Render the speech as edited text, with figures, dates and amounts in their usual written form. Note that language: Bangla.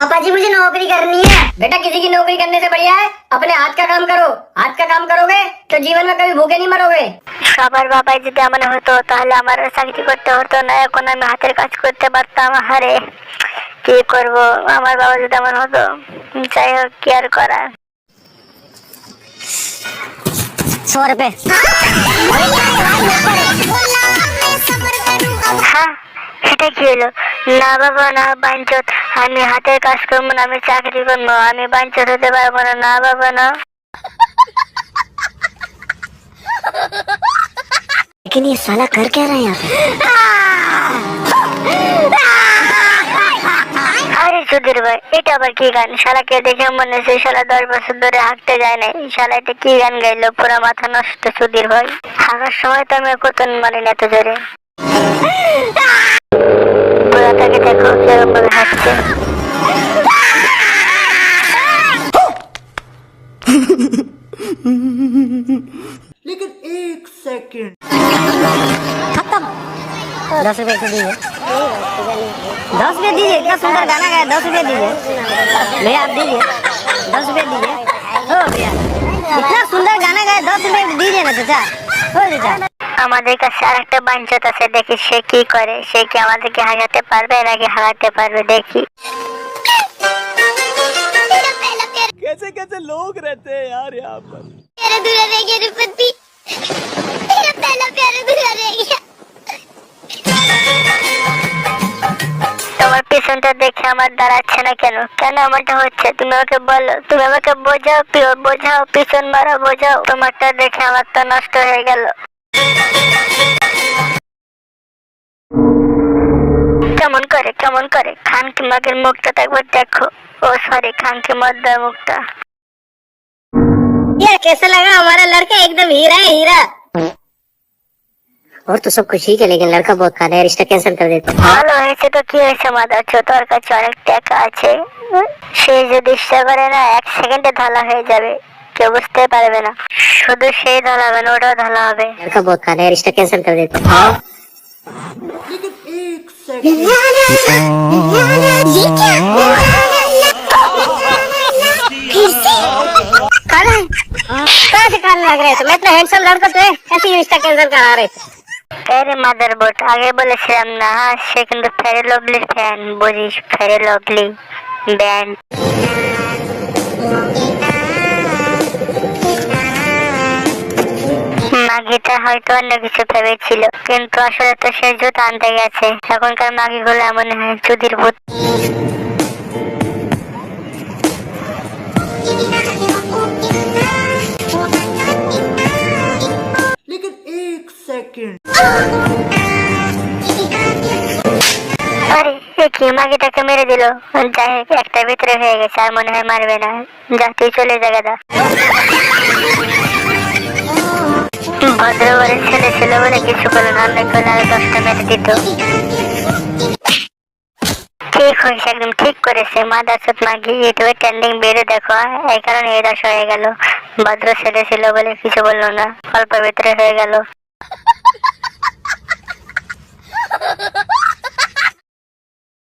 पापा जी मुझे नौकरी करनी है। बेटा किसी की नौकरी करने से बढ़िया है अपने हाथ का काम करो। हाथ का काम करोगे तो जीवन में कभी भूखे नहीं मरोगे। সবার বাবাই যদি এমন হতো তাহলে আমার চাকরি করতে হতো না, এখন আমি হাতের কাজ করতে পারতাম। আরে কি করব, আমার বাবা যদি এমন হতো। যাই হোক, কি আর করার। 100 रुपए। হ্যাঁ, এটা কি হলো? না বাবা না, বাঞ্চত। আমি হাতের কাজ করবো না, আমি চাকরি করবো। আমি বাঞ্চত হতে পারবো না। না বাবা না। लेकिन ये साला कर क्या रहा है यहाँ पे? আরে সুধীর ভাই, এটা আবার কি গান? শালাকে দেখে মনে হচ্ছে শালা 10 বছর ধরে হাঁটতে যায় না। শালা এটা কি গান গাইলো? পুরা মাথা নষ্ট সুধীর ভাই। হাঁটার সময় তো আমি কতন মারি না এত জোরে। পুরা তাকে দেখো কিরকম ভাবে হাঁটছে। लेकिन 1 सेकंड। खत्म। 10 रुपए से दीजिए। 10 रुपए दीजिए। इतना सुंदर गाना गाया, 10 रुपए दीजिए भैया। आप दीजिए 10 रुपए दीजिए। हो भैया, इतना सुंदर गाना गाया, 10 रुपए दीजिए ना चाचा। हो चाचा। আমাদের কাছে আরেকটা বাঞ্চত আছে, দেখি সে কি করে। সে কি আমাদেরকে হারাতে পারবে নাকি হারাতে পারবে, দেখি। कैसे कैसे लोग रहते हैं यार यहाँ पर। प्यारा दूल्हा रह गया रुपति, मेरा पहला प्यारा दूल्हा रह गया। তোমার পিছনটা দেখে আমার দাঁড়াচ্ছে না কেন? কেন আমারটা হচ্ছে? তুমি আমাকে বলো, তুমি আমাকে বোঝাও, বোঝাও, পিছন মারা বোঝাও। তোমারটা দেখে আমার তো নষ্ট হয়ে গেল। কেমন করে কেমন করে? খানকি মাগের মুখটা একবার দেখো। ও সরি, খানকি মদ্দার মুখটা। यार कैसा लगा हमारा लड़का? एकदम हीरा है, हीरा। और तो सब कुछ ठीक है, लेकिन लड़का बहुत खाना है, रिश्ता कैंसिल कर देते। ভালো হয়েছে তো কি হয়েছে মাদার চো, তোর কাছে অনেক টাকা আছে। সে যদি ইচ্ছা করে না 1 সেকেন্ডে ধলা হয়ে যাবে, কেউ বুঝতে পারবে না। শুধু সেই ধলা হবে না, ওটাও ধলা হবে। लड़का बहुत खाना है, रिश्ता कैंसिल कर देते। लेकिन 1 सेकंड। कहाँ से खाने लग रहे थे? मैं इतना हैंडसम लड़का तो है, ऐसी रिश्ता कैंसिल करा रहे थे। আরে মাদার বোট, আগে বলেছিলাম না সে কিন্তু ফেরে লভলির ফ্যান, বুঝিস? ফেরে লভলি ব্যান্ড। মাগিটা হয়তো অন্য কিছু ভেবেছিল, কিন্তু আসলে তো সে জুতো আনতে গেছে। এখনকার মাগিগুলো এমন হয়, চুদির ভূত। लेकिन 1 सेकंड। আরে এ কি, মাগিটাকে মেরে দিল। যাই হোক, একটা ভিতরে হয়ে গেছে, আর মনে হয় মারবে না। যা, তুই চলে যা গাদা। ভদ্রবাড়ির ছেলে ছিল বলে কিছু করলো না, অন্য করলে আরো 10টা মেরে দিত। ঠিক হয়েছে, একদম ঠিক করেছে। মাদার চোদ মাগি ইউটিউবে ট্রেন্ডিং ভিডিও দেখো, এই কারণে এই দশা হয়ে গেল। ভদ্র ছেলে ছিল বলে কিছু বললো না, অল্প ভিতরে হয়ে গেল।